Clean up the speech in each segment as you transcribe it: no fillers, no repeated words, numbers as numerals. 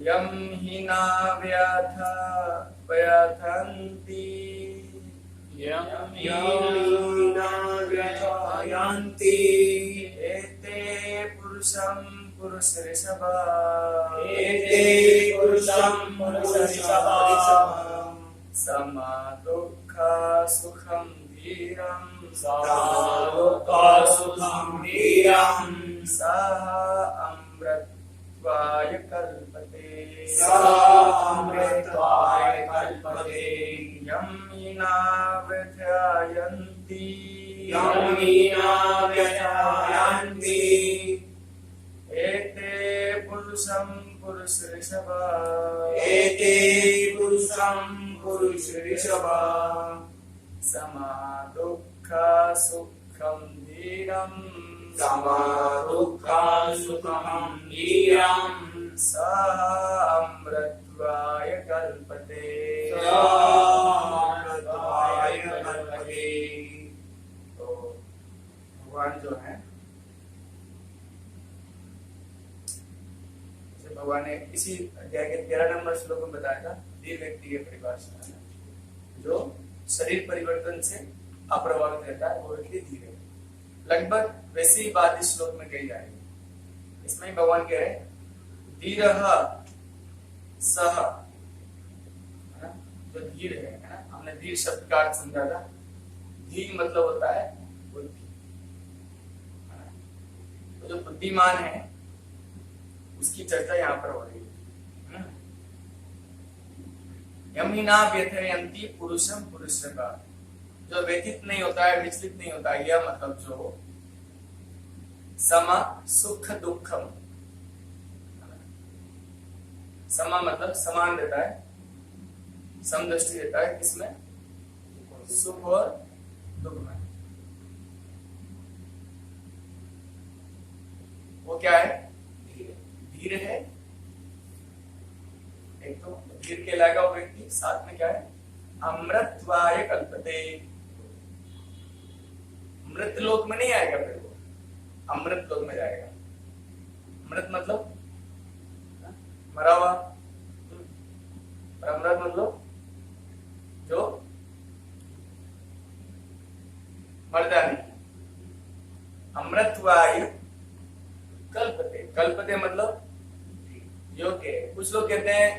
यम हि न व्यथन्ति एते पुरुषं पुरुषऋषभा समा दुःख सुखं धीरं सः अमृतत्वाय कल्पते यं हि न व्यथयन्ति एते पुरुषं पुरुषऋषभा समा दुःख सुखं धीरं सः अमृतत्वाय कल्पते तो भगवान जो है, भगवान ने इसी अध्याय के 13 नंबर श्लोक में बताया था धीर व्यक्ति के परिभाषा है, जो शरीर परिवर्तन से अप्रभावित रहता है, वो व्यक्ति धीर है। लगभग वैसी ही बात इस श्लोक में कही जाएगी। इसमें ही भगवान कह रहे हैं धीरः सः, जो धीर है ना, हमने धीर शब्द का अर्थ समझा था। धीर मतलब होता है बुद्धि, तो जो बुद्धिमान है उसकी चर्चा यहाँ पर हो रही है। यम हि न व्यथयन्ति पुरुषं पुरुषः, जो व्यथित नहीं होता है, विचलित नहीं होता है, यह मतलब जो समा सुख दुखम, समा मतलब समान रहता है, समदृष्टि रहता है, किसमें? सुख और दुख में। वो क्या है? धीर है। एक तो धीर कहलाएगा वो व्यक्ति, साथ में क्या है? अमृतत्वाय कल्पते। मृत लोक में नहीं आएगा, फिर वो अमृत लोक में जाएगा। अमृत मतलब मरा हुआ, अमृत मतलब जो मरता नहीं। अमृतत्वाय कल्पते, कल्पते मतलब योग्य है। कुछ लोग कहते हैं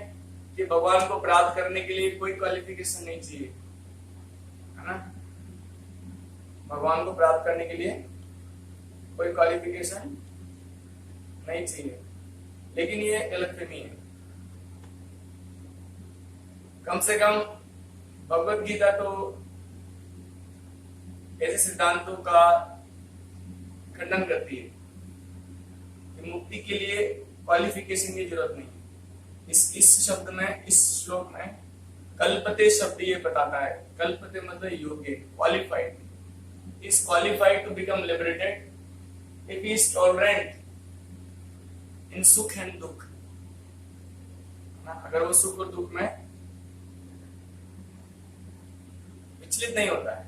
कि भगवान को प्राप्त करने के लिए कोई क्वालिफिकेशन नहीं चाहिए, है ना। भगवान को प्राप्त करने के लिए कोई क्वालिफिकेशन नहीं चाहिए, लेकिन ये गलतफहमी है। कम से कम भगवत गीता तो ऐसे सिद्धांतों का खंडन करती है कि मुक्ति के लिए क्वालिफिकेशन की जरूरत नहीं। इस शब्द में, इस श्लोक में कल्पते शब्द ये बताता है। कल्पते मतलब योग्य, qualified, is qualified to become liberated if he is tolerant in sukh and दुख। अगर वो सुख और दुख में विचलित नहीं होता है,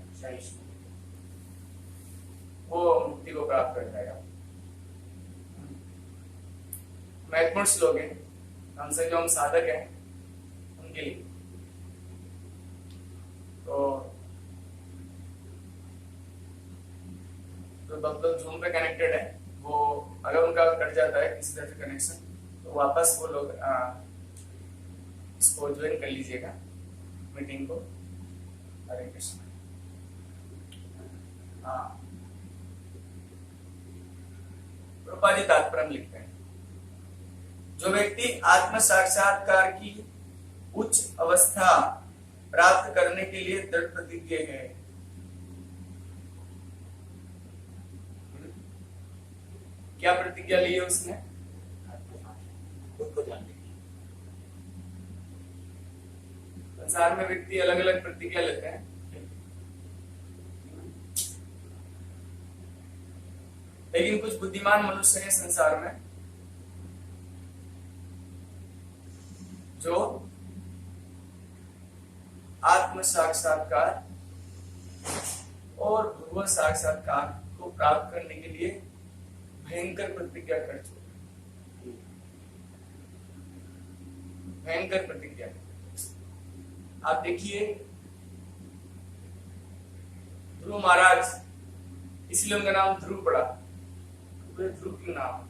वो मुक्ति को प्राप्त कर जाएगा। महत्वपूर्ण श्लोक है, हमसे जो हम साधक हैं उनके लिए। तो जो भक्त जूम पे कनेक्टेड है, वो अगर उनका कट जाता है किसी तरह से कनेक्शन, तो वापस वो लोग इसको ज्वाइन कर लीजिएगा मीटिंग को। हरे कृष्ण। हाँ, प्रभुपाद जी तात्पर्य लिखते हैं, जो व्यक्ति आत्म साक्षात्कार की उच्च अवस्था प्राप्त करने के लिए दृढ़ प्रतिज्ञ है, क्या प्रतिज्ञा ली है उसने? खुद को जानने की। संसार में व्यक्ति अलग अलग प्रतिज्ञा लेते हैं, लेकिन कुछ बुद्धिमान मनुष्य हैं संसार में जो आत्म साक्षात्कार और भगवत साक्षात्कार को प्राप्त करने के लिए भयंकर प्रतिज्ञा कर चुके। भयंकर प्रतिज्ञा। आप देखिए ध्रुव महाराज, इसलिए उनका नाम ध्रुव पड़ा। ध्रुव क्यों नाम?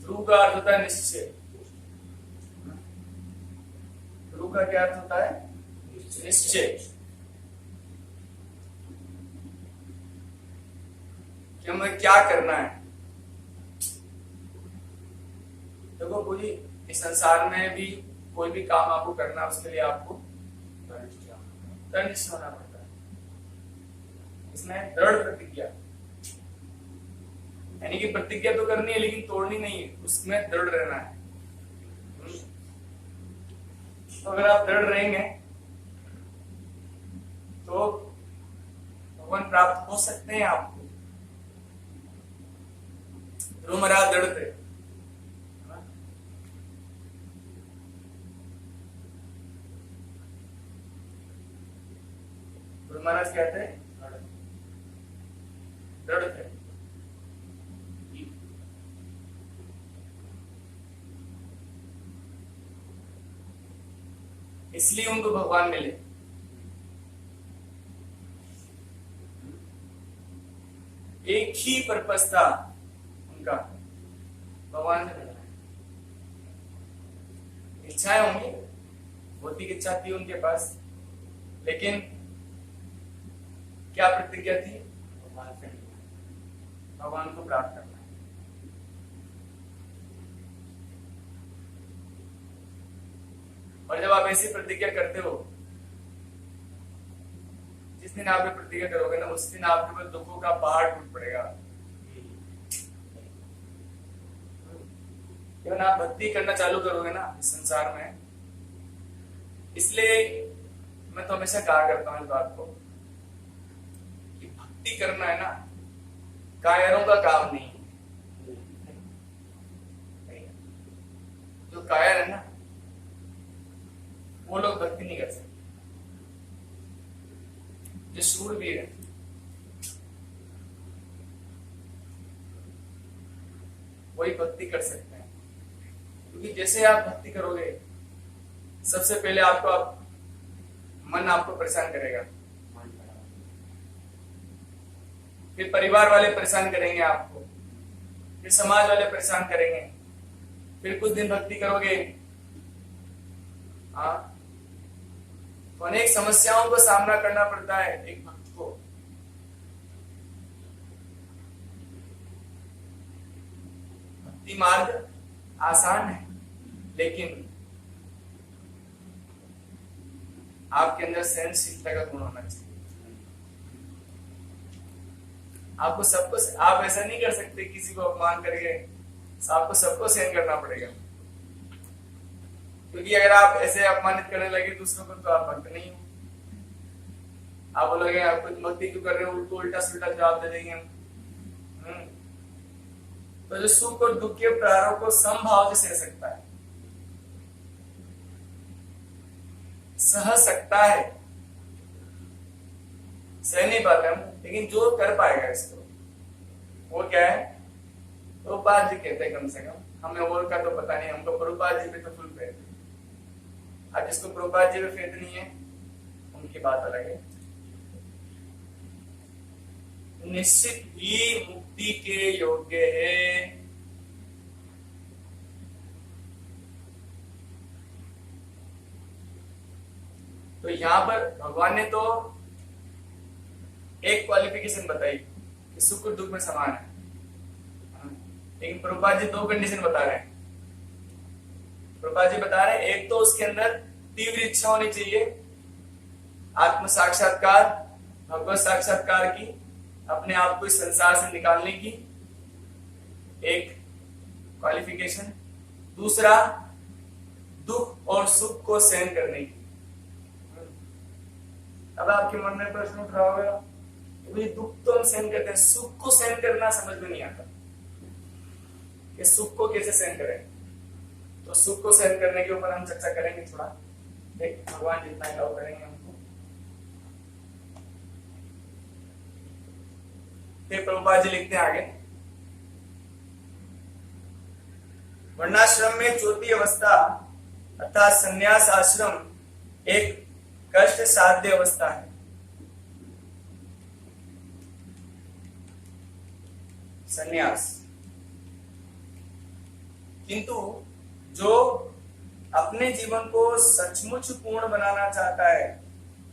ध्रुव का अर्थ होता है निश्चय। ध्रुव का क्या अर्थ होता है? निश्चय। कि हमें क्या करना है। देखो पूरी इस संसार में भी कोई भी काम आपको करना है, उसके लिए आपको दृढ़ होना पड़ता है। इसमें दृढ़ प्रतिज्ञा, यानी कि प्रतिज्ञा तो करनी है लेकिन तोड़नी नहीं है, उसमें दृढ़ रहना है। तो अगर आप दृढ़ रहेंगे तो भगवान प्राप्त हो सकते हैं आपको। ध्रुव महाराज दृढ़ थे। ध्रुव महाराज क्या थे? दृढ़ थे। इसलिए उनको भगवान मिले। एक ही पर्पस था उनका, भगवान से मिलना। इच्छाएं होंगी, भौतिक इच्छा थी उनके पास, लेकिन क्या प्रतिज्ञा थी? भगवान से मिलना, भगवान को प्राप्त करना। और जब आप ऐसी प्रतिज्ञा करते हो, जिस दिन आप ये प्रतिज्ञा करोगे ना, उस दिन आपके ऊपर दुखों का पहाड़ टूट पड़ेगा। जब आप भक्ति करना चालू करोगे ना इस संसार में, इसलिए मैं तो हमेशा कहा करता हूं इस बात को कि भक्ति करना है ना, कायरों का काम नहीं। जो कायर है ना, वो लोग भक्ति नहीं कर सकते। जो शूरवीर है, वही भक्ति कर सकते हैं। क्योंकि जैसे आप भक्ति करोगे, सबसे पहले मन आपको परेशान करेगा, फिर परिवार वाले परेशान करेंगे आपको, फिर समाज वाले परेशान करेंगे, फिर कुछ दिन भक्ति करोगे, हाँ, तो अनेक समस्याओं का सामना करना पड़ता है एक भक्त को। भक्ति मार्ग आसान है, लेकिन आपके अंदर सहनशीलता का गुण होना चाहिए। आपको सबको, आप ऐसा नहीं कर सकते किसी को अपमान करके, आपको सबको सहन करना पड़ेगा। क्योंकि अगर आप ऐसे अपमानित करने लगे दूसरों को, तो आप भक्त नहीं हो। आप बोलोगे आप कुछ भक्ति क्यों कर रहे हो, उनको उल्टा सुल्टा जवाब दे देंगे हम। तो जो सुख और दुख के प्रारों को समभाव से सह सकता है, सह सकता है, सह नहीं पाते हम, लेकिन जो कर पाएगा इसको, वो क्या है? प्रभुपाद जी कहते हैं, कम से कम हमें और का तो पता नहीं, हमको प्रभुपाद जी पे तो फुल फेथ है। आज जिसको प्रभुपाद जी पे फेथ नहीं है, उनकी बात अलग है। निश्चित ही मुक्ति के योग्य है। तो यहां पर भगवान ने तो एक क्वालिफिकेशन बताई कि सुख और दुख में समान है, लेकिन प्रभुपाद जी दो कंडीशन बता रहे हैं। प्रभुपाद जी बता रहे हैं, एक तो उसके अंदर तीव्र इच्छा होनी चाहिए, आत्म साक्षात्कार, भगवत साक्षात्कार की, अपने आप को इस संसार से निकालने की एक क्वालिफिकेशन। दूसरा, दुख और सुख को सहन करने की। अब आपके मन में प्रश्न उठ रहा होगा, दुख तो हम सहन करते हैं, सुख को सहन करना समझ में नहीं आता कि सुख को कैसे सहन करें। तो सुख को सहन करने के ऊपर हम चर्चा करेंगे थोड़ा, देख भगवान जितना अलाउ करेंगे हमको। फिर प्रभुपाद जी लिखते हैं आगे, वर्णाश्रम में चौथी अवस्था अर्थात संन्यास आश्रम एक कष्ट साध्य अवस्था है। संन्यास, किंतु जो अपने जीवन को सचमुच पूर्ण बनाना चाहता है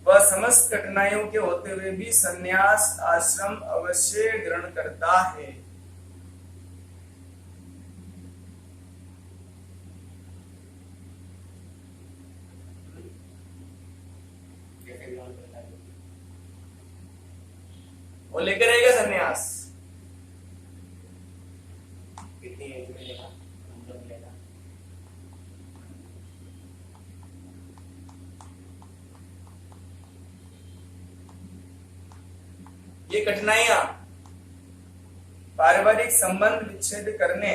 वह समस्त कठिनाइयों के होते हुए भी संन्यास आश्रम अवश्य ग्रहण करता है। वो लेकर रहेगा संन्यास। कितनी एज में लेगा, मतलब लेगा? ये कठिनाइयां पारिवारिक संबंध विच्छेद करने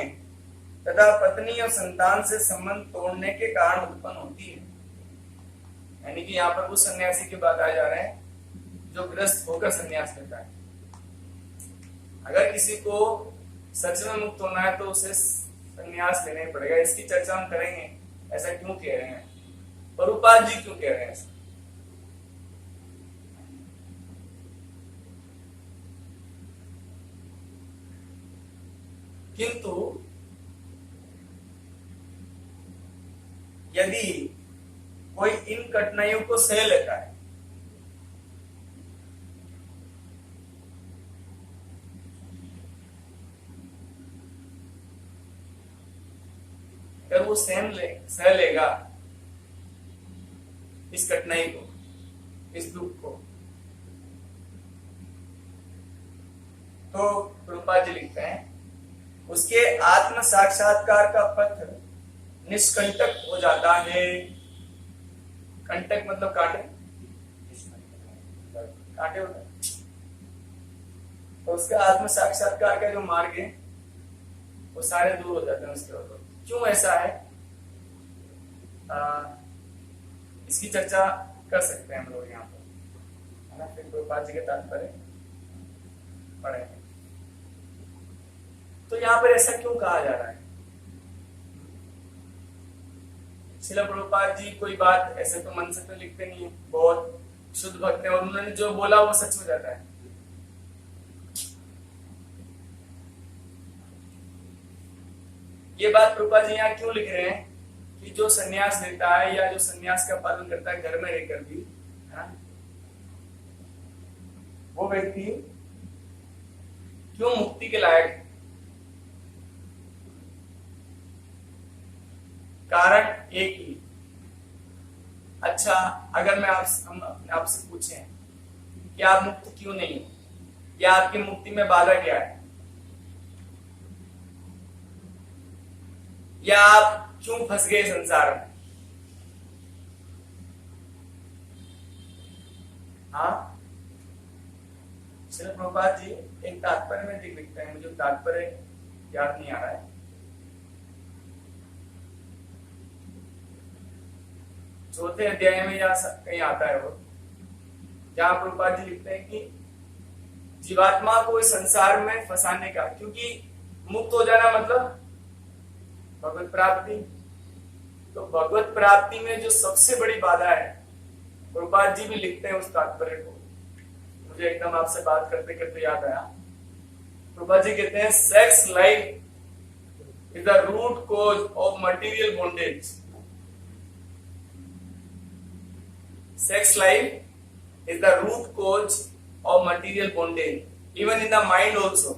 तथा पत्नी और संतान से संबंध तोड़ने के कारण उत्पन्न होती है। यानी कि यहाँ पर उस सन्यासी की बात आ जा रहे हैं जो ग्रस्त होकर संन्यास लेता है। अगर किसी को सच में मुक्त होना है तो उसे संन्यास लेना ही पड़ेगा। इसकी चर्चा हम करेंगे, ऐसा क्यों कह रहे हैं, प्रभुपाद जी क्यों कह रहे हैं ऐसा। किंतु यदि कोई इन कठिनाइयों को सह लेता है अगर वो सह लेगा इस कठिनाई को, इस दुख को, तो प्रभुपाद जी लिखते हैं उसके आत्म साक्षात्कार का पथ निष्कंटक हो जाता है। कंटक मतलब कांटे, कांटे होता है। तो उसका आत्म साक्षात्कार का जो मार्ग है वो सारे दूर हो जाते हैं उसके बाद। क्यों ऐसा है, इसकी चर्चा कर सकते हैं हम लोग यहाँ पर, है ना। फिर प्रभुपाद जी के तात्पर्य पढ़ेंगे। तो यहाँ पर ऐसा क्यों कहा जा रहा है? श्रील प्रभुपाद जी कोई बात ऐसे तो मन से तो लिखते नहीं है, बहुत शुद्ध भक्त है और उन्होंने जो बोला वो सच हो जाता है। ये बात प्रभुपाद जी यहाँ क्यों लिख रहे हैं कि जो सन्यास लेता है या जो सन्यास का पालन करता है घर में रहकर भी, है वो व्यक्ति क्यों मुक्ति के लायक है। कारण एक ही। अच्छा, अगर मैं हम आपसे पूछें कि आप मुक्त क्यों नहीं हो या आपकी मुक्ति में बाधा क्या है, या आप क्यों फंस गए संसार में, हाँ। श्रील प्रभुपाद जी एक तात्पर्य में लिखते हैं, मुझे तात्पर्य याद नहीं आ रहा है, चौथे अध्याय में या कहीं आता है वो, जहां प्रभुपाद जी लिखते हैं कि जीवात्मा को इस संसार में फंसाने का, क्योंकि मुक्त हो जाना मतलब भगवत प्राप्ति। तो भगवत प्राप्ति में जो सबसे बड़ी बाधा है, प्रभुपाद जी भी लिखते हैं उस तात्पर्य को। मुझे एकदम आपसे बात करते करते याद आया, प्रभुपाद जी कहते हैं sex life is the root cause of material bondage. Sex life is the root cause of material bondage, even in the mind also.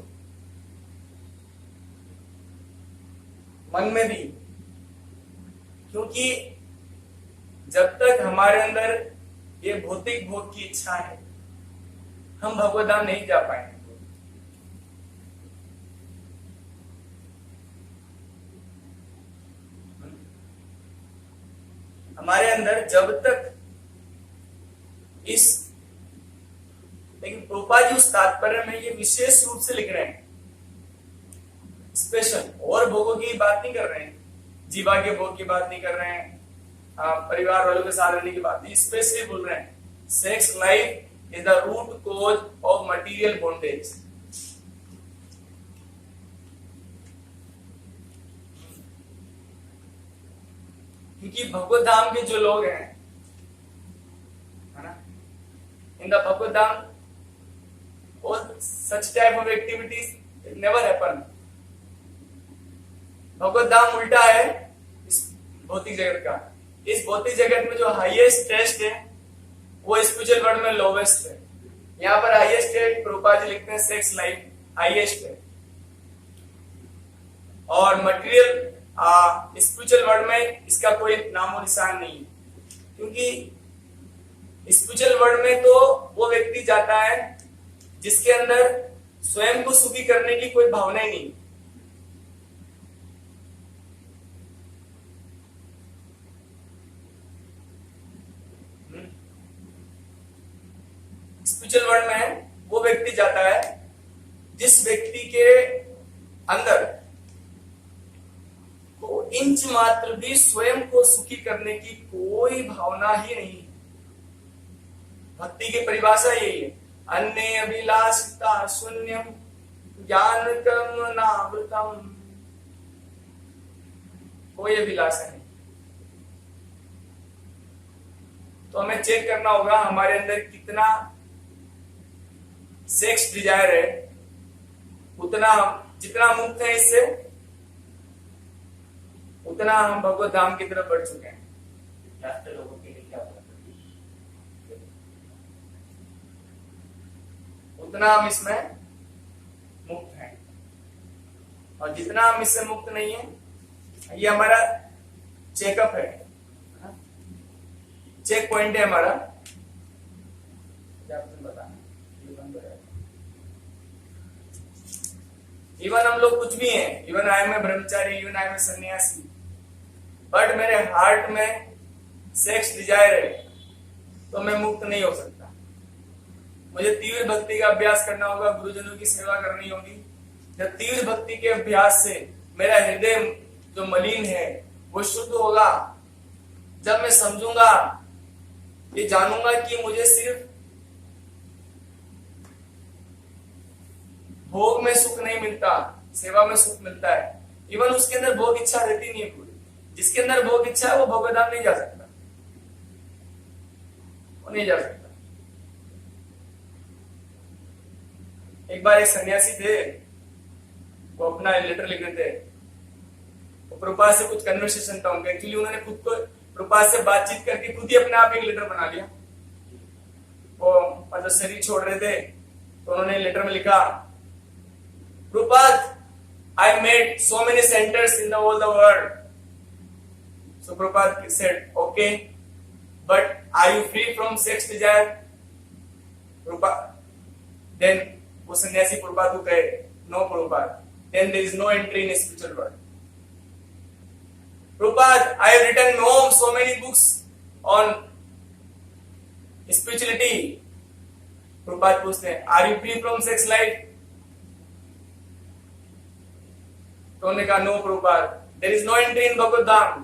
मन में भी, क्योंकि जब तक हमारे अंदर ये भौतिक भोग की इच्छा है हम भगवत धाम नहीं जा पाएंगे। हमारे अंदर जब तक इस, लेकिन प्रभुपाद जी उस तात्पर्य में ये विशेष रूप से लिख रहे हैं, स्पेशल, और भोगों की बात नहीं कर रहे हैं, जीवा के भोग की बात नहीं कर रहे हैं, परिवार वालों के साथ रहने की बात नहीं, स्पेशली बोल रहे हैं sex life is the root cause of material bondage. क्योंकि क्योंकि भगवत धाम के जो लोग हैं, है ना, इन द भगवत धाम such type of activities never happen. भगवत धाम उल्टा है इस भौतिक जगत का। इस भौतिक जगत में जो हाईएस्ट टेस्ट है वो स्पिरिचुअल वर्ल्ड में लोवेस्ट है। यहाँ पर हाईएस्ट है, प्रभुपाद जी लिखते हैं सेक्स लाइफ हाईएस्ट है, और मटेरियल स्पिरिचुअल वर्ल्ड में इसका कोई नामो निशान नहीं है। क्योंकि स्पिरिचुअल वर्ल्ड में तो वो व्यक्ति जाता है जिसके अंदर स्वयं को सुखी करने की कोई भावना ही नहीं। स्पिरिचुअल वर्ल्ड में वो व्यक्ति जाता है जिस व्यक्ति के अंदर को इंच मात्र भी स्वयं को सुखी करने की कोई भावना ही नहीं। भक्ति की परिभाषा यही है, अन्य अभिलाषिता शून्यम ज्ञान कर्मणावृतम। कोई अभिलाषा नहीं। तो हमें चेक करना होगा हमारे अंदर कितना सेक्स डिजायर है, उतना जितना मुक्त है इससे उतना हम भगवत धाम की तरफ बढ़ चुके हैं। राष्ट्र लोगों के लिए क्या होगा, उतना हम इसमें मुक्त हैं, और जितना हम इससे मुक्त नहीं है, ये हमारा चेकअप है, चेक पॉइंट है हमारा। इवन हम लोग कुछ भी हैं, इवन आई में ब्रह्मचारी, इवन आई में सन्यासी, बट मेरे हार्ट में सेक्स डिजायर है तो मैं मुक्त नहीं हो सकता। मुझे तीव्र भक्ति का अभ्यास करना होगा, गुरुजनों की सेवा करनी होगी। जब तीव्र भक्ति के अभ्यास से मेरा हृदय जो मलिन है वो शुद्ध होगा, जब मैं समझूंगा, ये जानूंगा कि मुझे सिर्फ भोग में सुख नहीं मिलता, सेवा में सुख मिलता है। इवन उसके अंदर भोग इच्छा रहती नहीं है पूरी। जिसके अंदर भोग इच्छा है वो भगवत धाम नहीं जा सकता, वो नहीं जा सकता। एक बार एक सन्यासी थे, वो अपना लेटर लिख रहे थे, वो प्रभुपाद से कुछ कन्वर्सेशन था उनका। एक्चुअली उन्होंने खुद को प्रभुपाद से बातचीत करके खुद ही अपने आप एक लेटर बना लिया। वो मतलब शरीर छोड़ रहे थे तो उन्होंने लेटर में लिखा, Prabhupada, I made so many centers in the whole world. So Prabhupada said, okay, but are you free from sex desire? Prabhupada, then वो सन्यासी प्रभुपाद को कहे, no Prabhupada, then there is no entry in a spiritual world. Prabhupada, I have written so many books on spirituality. Prabhupada पूछते हैं, are you free from sex life? तो उन्होंने कहा, no Prabhupada, there is no entry in Bhagavat dham.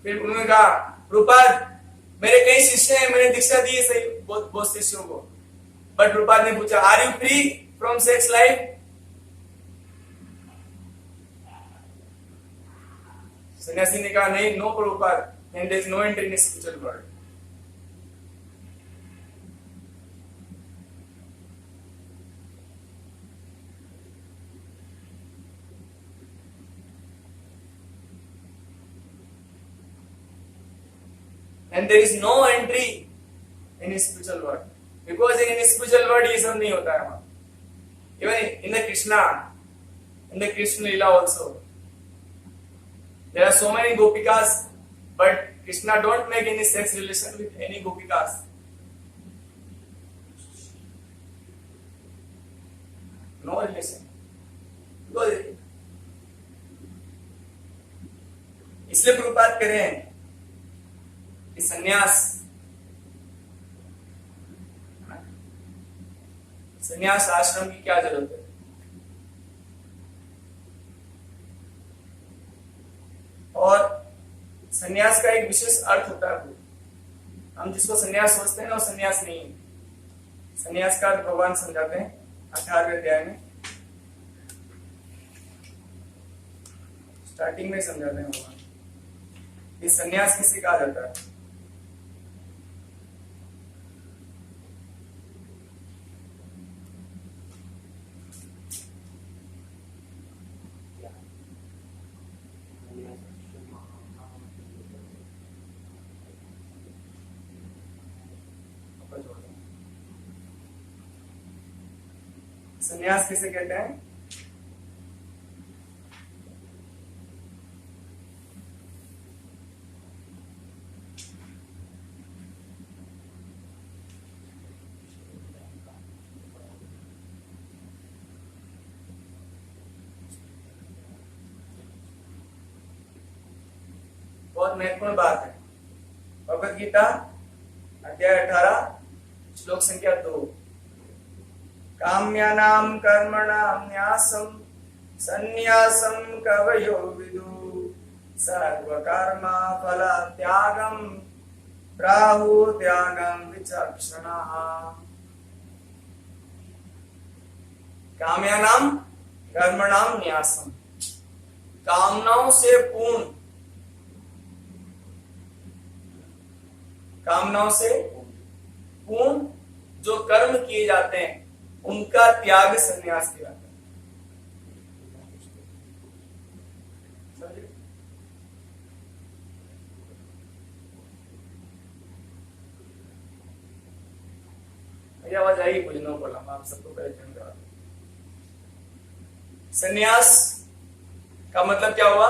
फिर उन्होंने कहा, प्रभुपाद, मेरे कई शिष्य हैं, मैंने दीक्षा दी है सही बहुत शिष्यों को, बट प्रभुपाद ने पूछा, are you free from sex life? सन्यासी ने कहा, नहीं, no Prabhupada, and there is no entry in spiritual world. And there is no entry in spiritual world, because in spiritual world ये सब नहीं होता है वहां। Even in the Krishna Leela also, there are so many gopikas, but Krishna don't make any sex relation with any gopikas. No relation, because इसलिए प्रभुपाद कह रहे हैं कि संन्यास आश्रम की क्या जरूरत है। और संन्यास का एक विशेष अर्थ होता है। हम जिसको संन्यास सोचते हैं ना, वो संन्यास नहीं है। संन्यास का अर्थ भगवान समझाते हैं 18वें अध्याय में, स्टार्टिंग में समझाने होगा कि संन्यास किसे कहा जाता है। संन्यास किसे कहते हैं? बहुत महत्वपूर्ण बात है। भगवत गीता अध्याय 18 श्लोक संख्या 2, काम्यानां कर्मणां न्यासं संन्यासं कवयो विदु सर्वकर्मा फलत्यागं प्राहुर्त्यागं विचक्षणाः। काम्यानां कर्मणां न्यासं, कामनाओं से पूर्ण, कामनाओं से पूर्ण जो कर्म किए जाते हैं उनका त्याग संन्यास कहलाता है। समझे? मेरी आवाज आई? कुछ नो बोला, मैं आप सबको पहले जन करा दूं। संन्यास का मतलब क्या हुआ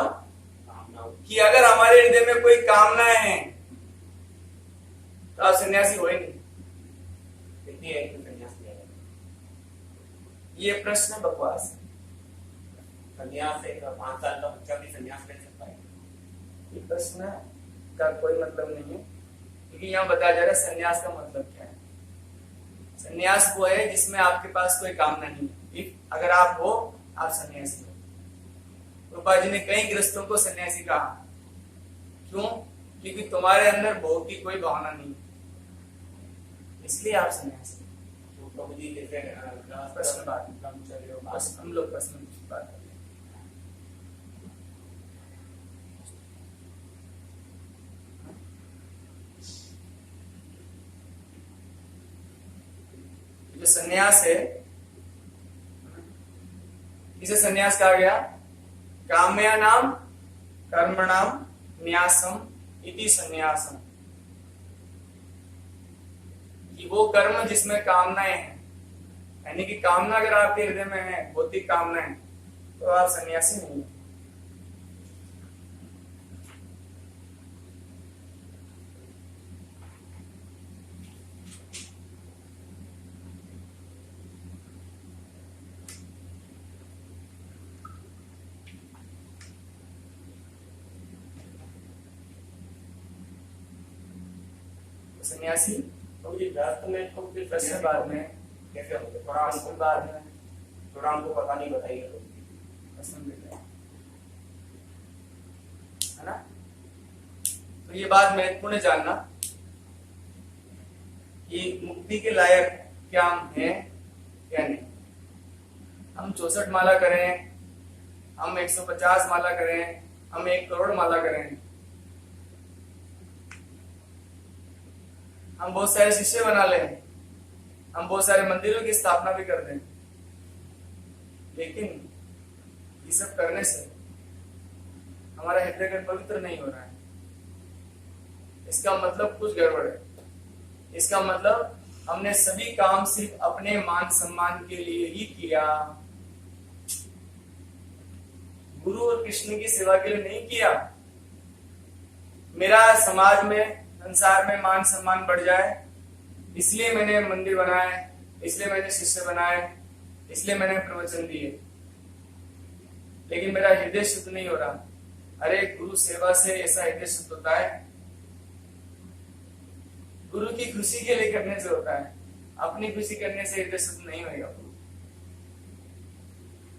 कि अगर हमारे हृदय में कोई कामनाएं हैं तो आप सन्यासी हो ही नहीं। कितनी है कि संन्यास लिया जाए? ये प्रश्न बकवास है। संन्यास एक 5 साल का बच्चा भी संन्यास ले सकता है? ये प्रश्न का कोई मतलब नहीं है, क्योंकि यहाँ बताया जा रहा है संन्यास का मतलब क्या है। संन्यास वो है जिसमें आपके पास कोई कामना नहीं है। अगर आप हो, आप सन्यासी हो। रूपा जी ने कई गृहस्थों को सन्यासी कहा। क्यों? क्योंकि तुम्हारे अंदर भोग की कोई भावना नहीं, इसलिए आप सन्यासी। तो प्रभु जी जैसे प्रश्न बात बस हम लोग प्रश्न बात करें। जो सन्यास है, इसे सन्यास कहा गया। काम्यानां कर्मणां न्यासम इति सन्यासम, कि वो कर्म जिसमें कामनाएं हैं, यानी कि कामना अगर आपके हृदय में है, भौतिक कामनाएं, तो आप सन्यासी नहीं हैं। सन्यासी प्रभु जी गृहस्थ में तो फिर प्रश्न बाद में, कैसे होते? प्रश्न बाद में, थोड़ा हमको पता नहीं, बताइए प्रभु जी। प्रश्न देते हैं, है ना? तो ये बात महत्वपूर्ण जानना कि मुक्ति के लायक क्या हम हैं या नहीं। हम 64 माला करें, हम 150 माला करें, हम 1 करोड़ माला करें, हम बहुत सारे शिष्य बना लें, हम बहुत सारे मंदिरों की स्थापना भी कर दें, लेकिन ये सब करने से हमारा हृदय पवित्र नहीं हो रहा है। इसका मतलब कुछ गड़बड़ है। इसका मतलब हमने सभी काम सिर्फ अपने मान सम्मान के लिए ही किया, गुरु और कृष्ण की सेवा के लिए नहीं किया। मेरा समाज में, संसार में मान सम्मान बढ़ जाए, इसलिए मैंने मंदिर बनाए, इसलिए मैंने शिष्य बनाए, इसलिए मैंने प्रवचन दिए, लेकिन मेरा हृदय शुद्ध नहीं हो रहा। अरे गुरु सेवा से ऐसा हृदय शुद्ध होता है, गुरु की खुशी के लिए करने से होता है। अपनी खुशी करने से हृदय शुद्ध नहीं होगा।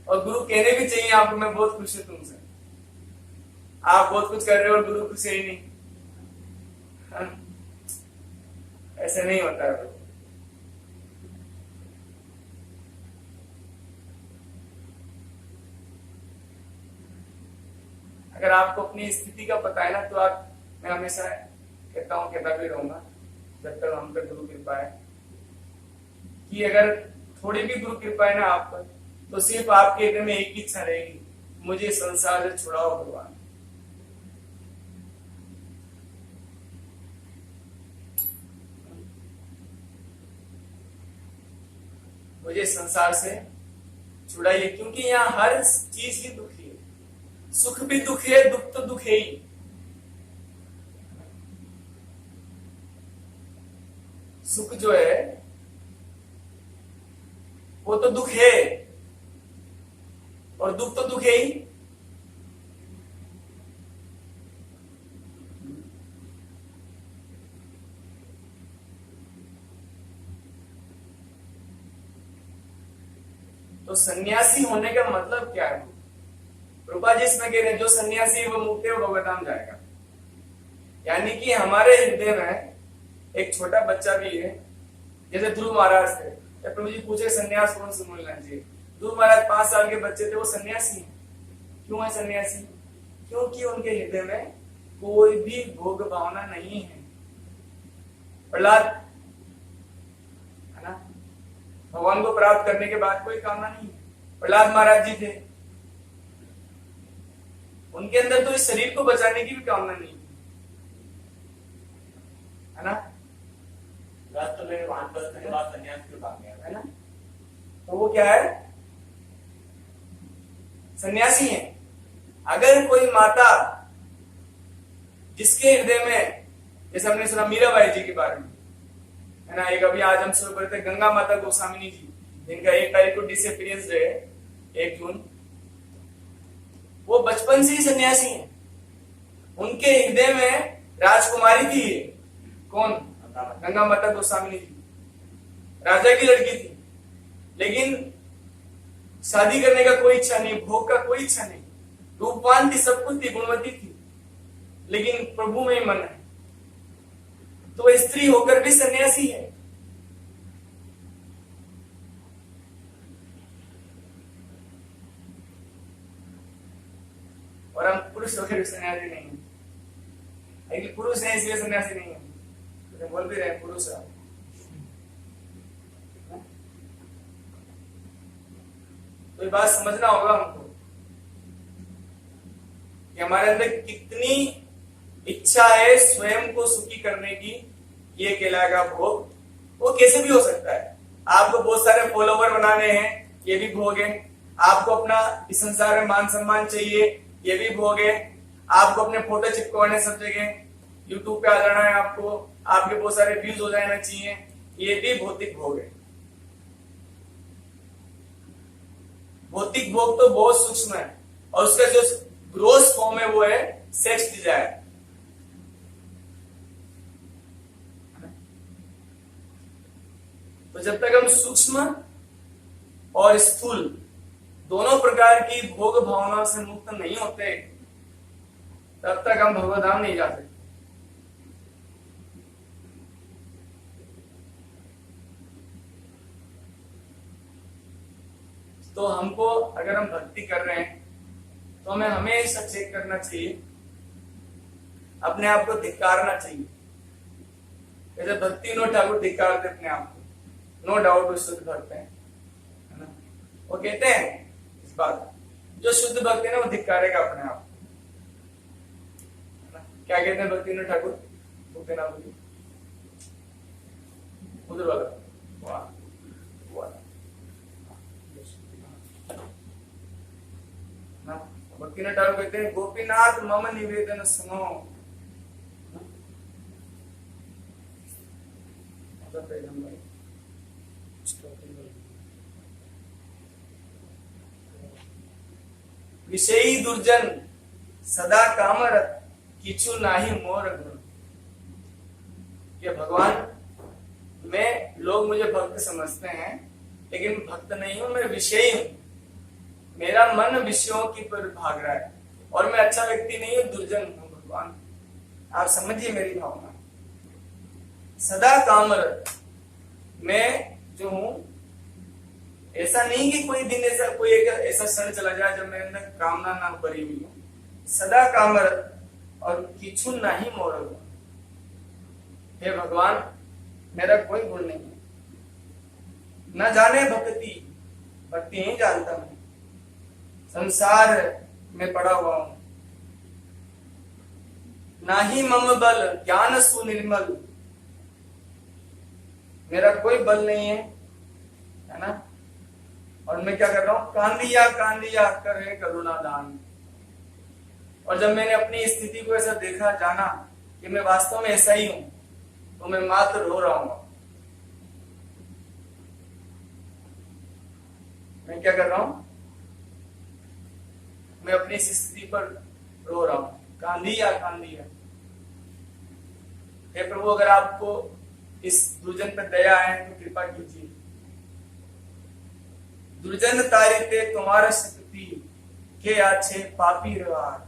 और गुरु कहने भी चाहिए आपको, मैं बहुत खुश हूं तुमसे, आप बहुत कुछ कर रहे हो और गुरु खुश है ही नहीं। ऐसे नहीं होता है। अगर आपको अपनी स्थिति का पता है ना, तो आप, मैं हमेशा कहता हूँ, कहता भी रहूंगा जब तक हम पर गुरु कृपा है, कि अगर थोड़ी भी गुरु कृपा है ना आप पर, तो सिर्फ आपके हृदय में एक ही इच्छा रहेगी, मुझे संसार से छुड़ाओ भगवान। मुझे संसार से छुड़ाइए, क्योंकि यहाँ हर चीज ही दुखी है, सुख भी दुख है, दुख तो दुख है ही। सुख जो है वो तो दुख है, और दुख तो दुख है ही। तो सन्यासी होने का मतलब क्या है? रूपा जी इसमें कह रहे हैं, जो सन्यासी वो मुक्त है, वो भगवतधाम जाएगा। यानी कि हमारे हृदय में एक छोटा बच्चा भी है, जैसे ध्रुव महाराज थे, जब प्रभु जी पूछे सन्यास कौन से मिलना चाहिए, ध्रुव महाराज 5 साल के बच्चे थे, वो सन्यासी हैं। क्यों है सन्यासी? क्योंकि उनके हृदय में कोई भी भोग भावना नहीं है। प्रहलाद है ना, भगवान को प्राप्त करने के बाद कोई कामना नहीं है। प्रहलाद महाराज जी थे, उनके अंदर तो इस शरीर को बचाने की भी कामना नहीं है ना। तो मेरे वानप्रस्थ के बाद सन्यास क्यों भाग गया है ना, तो वो क्या है? सन्यासी है। अगर कोई माता जिसके हृदय में, जैसे हमने सुना मीराबाई जी के बारे में, है ना, एक अभी आज हम शुरू करते गंगा माता गोस्वामी जी, जिनका 1 तारीख को डिसअपीयरेंस डे है, 1 जून। वो बचपन से ही सन्यासी हैं। उनके हृदय में राजकुमारी थी, कौन? गंगा माता गोस्वामी जी, राजा की लड़की थी, लेकिन शादी करने का कोई इच्छा नहीं, भोग का कोई इच्छा नहीं, रूपवान थी, सब कुछ थी, गुणवती थी, लेकिन प्रभु में ही मन है। तो वह स्त्री होकर भी सन्यासी है। और हम पुरुष होकर भी सन्यासी नहीं है, लेकिन पुरुष है इसलिए सन्यासी नहीं है। तो बोल भी रहे हैं पुरुष है। तो ये बात समझना होगा हमको कि हमारे अंदर कितनी इच्छा है स्वयं को सुखी करने की, ये कहलाएगा भोग। वो कैसे भी हो सकता है। आपको बहुत सारे फॉलोवर बनाने हैं, ये भी भोग है। आपको अपना इस संसार में मान सम्मान चाहिए, ये भी भोग है। आपको अपने फोटो चिपकवाने सब जगह, यूट्यूब पे आ जाना है, आपके बहुत सारे व्यूज हो जाना चाहिए, ये भी भौतिक भोग है। भौतिक भोग तो बहुत सूक्ष्म है, और उसका जो ग्रोस फॉर्म है वो है सेक्स डिजायर। तो जब तक हम सूक्ष्म और स्थूल दोनों प्रकार की भोग भावना से मुक्त नहीं होते, तब तक हम भगवत धाम नहीं जा सकते। तो हमको, अगर हम भक्ति कर रहे हैं, तो हमें हमेशा चेक करना चाहिए, अपने आप को धिक्कारना चाहिए। जैसे भक्ति विनोद ठाकुर धिक्कारते अपने आप को, नो डाउट वो शुद्ध भक्त है ना। वो कहते हैं इस बात, जो शुद्ध भक्त है ना वो धिक्कारेगा अपने आप को। क्या कहते हैं भक्ति विनोद ठाकुर? बोलते ना, उधर वाला, वाह भक्ति विनोद ठाकुर कहते हैं, गोपीनाथ मम निवेदन सुनो। विषयी दुर्जन सदा कामरत किचु नाही मोर गुण। ये भगवान में लोग मुझे भक्त समझते हैं, लेकिन भक्त नहीं हूं, मैं विषयी हूं। मेरा मन विषयों की पर भाग रहा है, और मैं अच्छा व्यक्ति नहीं हूं, दुर्जन हूं भगवान। आप समझिए मेरी भावना। सदा कामरत, मैं जो हूं, ऐसा नहीं कि कोई दिन ऐसा, कोई एक ऐसा क्षण चला जाए जब मेरे अंदर कामना ना भरी हुई हो। सदा कामरत और किछु नहीं मोर गुण। हे भगवान, मेरा कोई गुण नहीं है, न जाने भक्ति, भक्ति नहीं जानता मैं, संसार में पड़ा हुआ हूं, ना ही मम बल ज्ञान सुनिर्मल, मेरा कोई बल नहीं है ना। और मैं क्या कर रहा हूं, कांदिया कर हे करुणा दान। और जब मैंने अपनी स्थिति को ऐसा देखा, जाना कि मैं वास्तव में ऐसा ही हूं, तो मैं मात्र रो रहा हूं। मैं क्या कर रहा हूं, मैं अपनी इस स्थिति पर रो रहा हूं, कांदिया। हे प्रभु, अगर आपको इस दुर्जन पर दया है तो कृपा कीजिए। दुर्जन तारिते तुम्हारा शक्ति के अच्छे पापी रवार।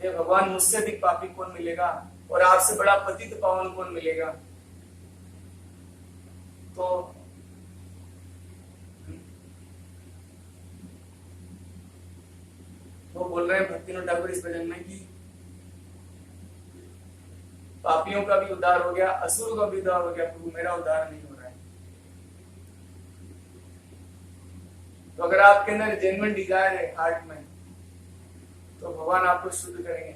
हे भगवान, मुझसे अधिक पापी कौन मिलेगा और आपसे बड़ा पतित पावन कौन मिलेगा। तो वो बोल रहे हैं भक्तिनाथ ठाकुर इस भजन में कि पापियों का भी उद्धार हो गया, असुर का भी उद्धार हो गया, प्रभु मेरा उद्धार नहीं हो रहा है। तो अगर आपके अंदर जेन्युइन डिजायर है हार्ट में, तो भगवान आपको शुद्ध करेंगे।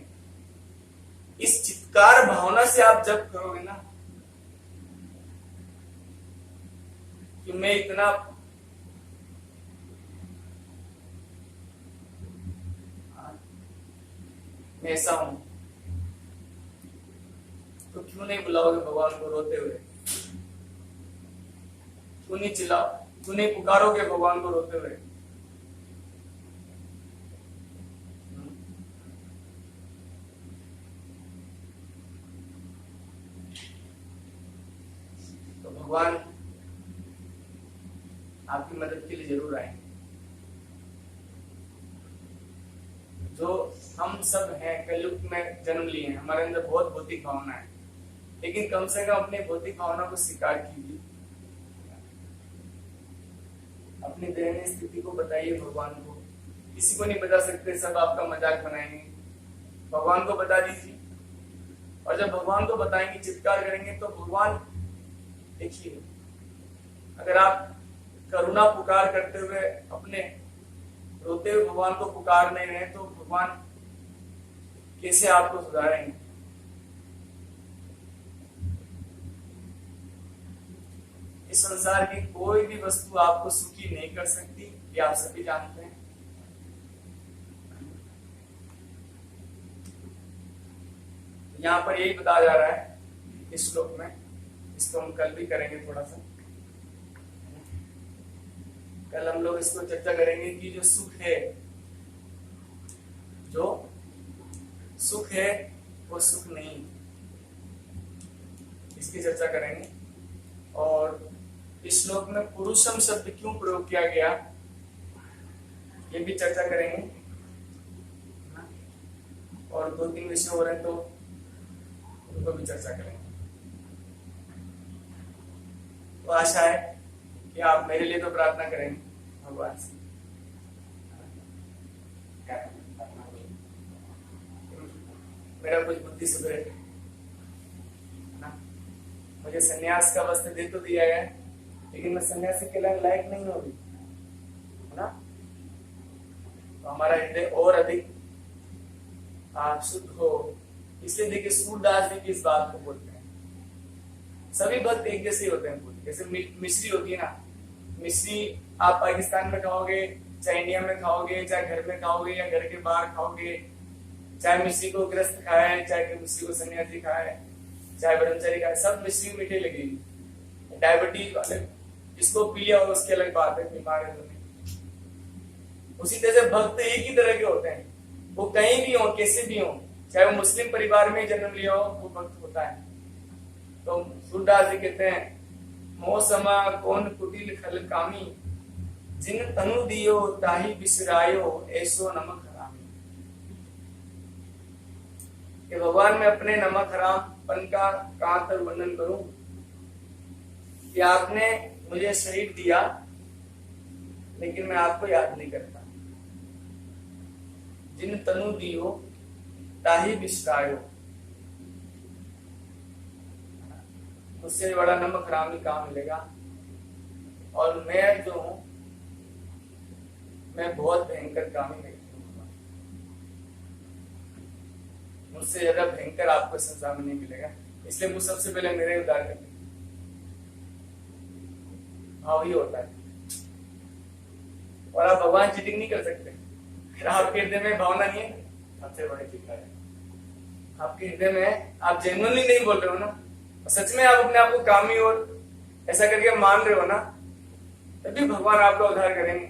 इस चित्कार भावना से आप जब करोगे ना कि मैं इतना मैं ऐसा हूं, तो क्यों नहीं बुलाओगे भगवान को रोते हुए? क्यों नहीं चिल्लाओ, क्यों नहीं पुकारोगे भगवान को रोते हुए? तो भगवान आपकी मदद के लिए जरूर आएंगे। जो हम सब हैं कलयुग में जन्म लिए हैं, हमारे अंदर बहुत भौतिक भावना है, लेकिन कम से कम अपनी भौतिक भावना को स्वीकार कीजिए, अपनी दयनीय स्थिति को बताइए भगवान को। किसी को नहीं बता सकते, सब आपका मजाक बनाएंगे, भगवान को बता दीजिए। और जब भगवान को बताएंगे, चित्कार करेंगे, तो भगवान देखिए, अगर आप करुणा पुकार करते हुए अपने रोते हुए भगवान को पुकार नहीं रहे, तो भगवान कैसे आपको सुधारेंगे? इस संसार की कोई भी वस्तु आपको सुखी नहीं कर सकती, ये आप सभी जानते हैं। यहाँ पर यही बताया जा रहा है इस श्लोक में, इसको हम कल भी करेंगे थोड़ा सा। कल हम लोग इसको चर्चा करेंगे कि जो सुख है वो सुख नहीं, इसकी चर्चा करेंगे। और इस श्लोक में पुरुषम शब्द क्यों प्रयोग किया गया, ये भी चर्चा करेंगे। और 2-3 विषय हो रहे हैं, तो उनको भी चर्चा करेंगे। तो आशा है कि आप मेरे लिए तो प्रार्थना करेंगे भगवान से। मेरा कुछ बुद्धि सुधरे ना, मुझे सन्यास का वस्त्र दे तो दिया है, लेकिन मैं सन्यासी के लायक नहीं होगी, है ना। तो हमारा हृदय और अधिक शुद्ध हो, इसलिए देखिए सूरदास जी की इस बात को बोलते हैं। सभी भक्त एक जैसे होते हैं, जैसे मिश्री होती है ना, मिश्री आप पाकिस्तान में खाओगे, चाहे इंडिया में खाओगे, चाहे घर में खाओगे या घर के बाहर खाओगे, चाहे मिश्री को ग्रस्त खाए, चाहे मिश्री को सन्यासी खाए, चाहे ब्रह्मचारी खाए, सब मिश्री मीठे लगेगी। डायबिटीज वाले इसको पी लिया और उसकी अलग बात है, बीमार है तो नहीं। उसी तरह से भक्त एक ही तरह के होते हैं, वो कहीं भी हो, कैसे भी हो, चाहे वो मुस्लिम परिवार में जन्म लिया हो, वो भक्त होता है। तो सूरदास जी कहते हैं, मौसमा कौन कुटिल खल कामी, जिन तनु दियो ताही बिसरायो, ऐसो नमक हरामी। कि भगवान मैं अपने नमक हरामपन का कहां तक वर्णन करूं कि आपने मुझे शरीर दिया, लेकिन मैं आपको याद नहीं करता। जिन तनु दियो ताही बिस्तायो। उससे बड़ा नमक हरामी कहाँ मिलेगा। और मैं जो हूं, मैं बहुत भयंकर कामी व्यक्ति हूँ, मुझसे ज्यादा भयंकर आपको संसार में नहीं मिलेगा। इसलिए मुझ सबसे पहले मेरे उद्धार करते भाव ही होता है। और आप भगवान चीटिंग नहीं कर सकते। फिर आपके हृदय में भावना नहीं है, सबसे बड़ी चिंता है। आपके हृदय में आप जेन्युइनली नहीं बोल रहे हो ना, सच में आप अपने आप को कामी और ऐसा करके मान रहे हो ना, तभी भगवान आपका उद्धार करेंगे।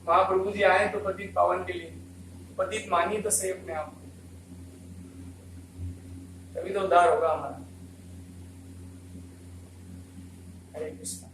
महाप्रभु जी आए तो पतित पावन के लिए, पतित मानिए तो सही अपने आप को, तभी तो उद्धार होगा हमारा। हरे कृष्ण।